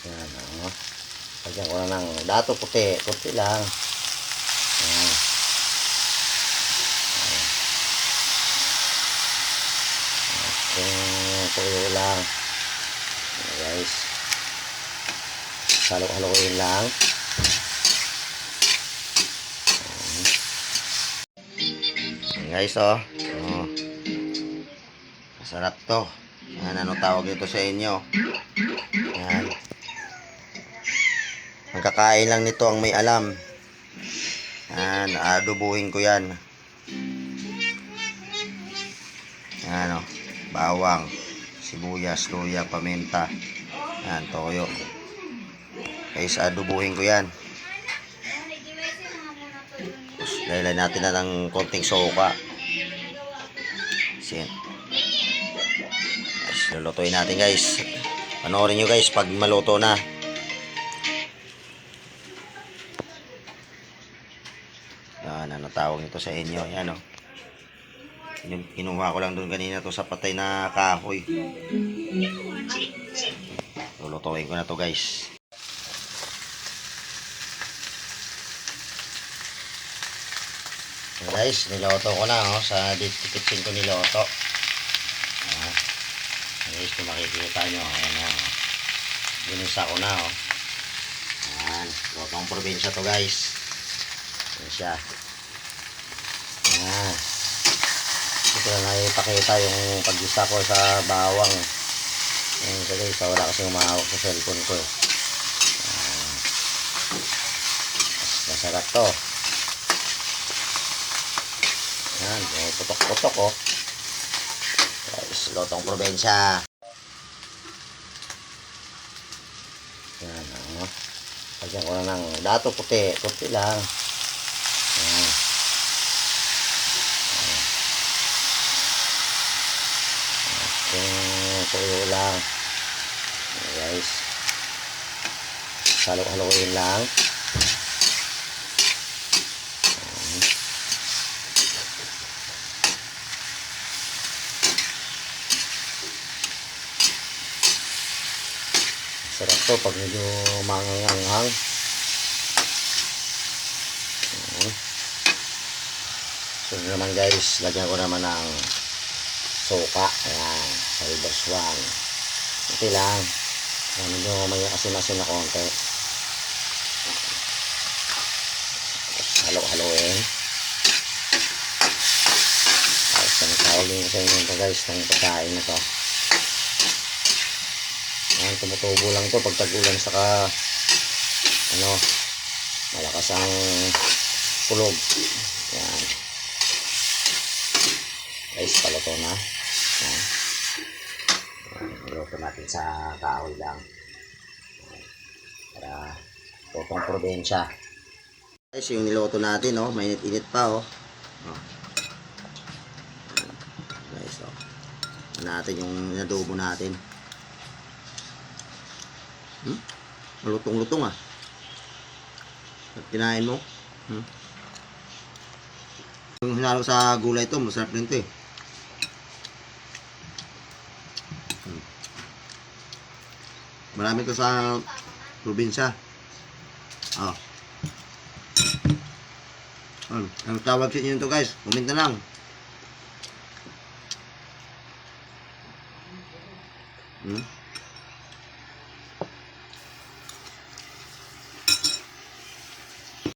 Yan, o. Lagyan ko na ng dato puti. Puti lang. Yan. Yung tuyo lang. Yan, guys. Halo-haloin lang. Yan, guys, oh. Oh. Masarap to. Yan, ano tawag ito sa inyo? Yan. Ang kakain lang nito ang may alam. Yan, adobuhin ko yan. Yan, oh. Bawang, sibuyas, luya, paminta. Yan, toyo. Guys, adobuhin ko yan. Lalagyan natin na ng konting soka. Sin. Lulutuin natin, guys. Panoorin nyo, guys, pag maluto na. Yan, ano tawag nito sa inyo? Yan, o. Kinuha ko lang doon kanina to sa patay na kahoy. Lulutuin ko na to, guys. So, guys, niloto ko na, oh. Sa kitchen ko niloto. Guys, kung makikita nyo, ayan o. Ginisa ko na, o. Ayan, lotong probinsya to, guys. Ayan siya. Ayan. Ito na ipakita yung paggisa ko sa bawang. Ayan siya, guys. Wala kasi umahawak sa cellphone ko. Ayan. Masarap to. Ayan, putok-putok, o. Guys, lotong probinsya. Yan, o. Lagyan ko na ng dato puti. Puti lang. Yan. Yung tuyo lang. Yan, guys. Halo-haloin lang. Sarap to pag medyo manganganghang. So naman, guys, lagyan ko naman ng suka. Ayan, salbaswan. Ito lang. Ayan, medyo may asin-asin na konti. Halo-haloin. Tapos tawagin ko sa inyo ito, guys, ng pagkain na to. Ayan, tumutubo lang to pag tag-ulan, saka ano, malakas ang kulog. Ayan, guys, paluto na. Ayan, niluto natin sa kahoy lang para lutong probinsya. Guys, yung niluto natin, oh, mainit-init pa, oh. Guys, oh, natin yung inadobo natin. Malutong-lutong, ah. At kinain mo. Yung hinalo sa gulay ito, masarap rin ito, eh. Marami ito sa probinsya. Ang tawag sa inyo ito, guys, comment na lang.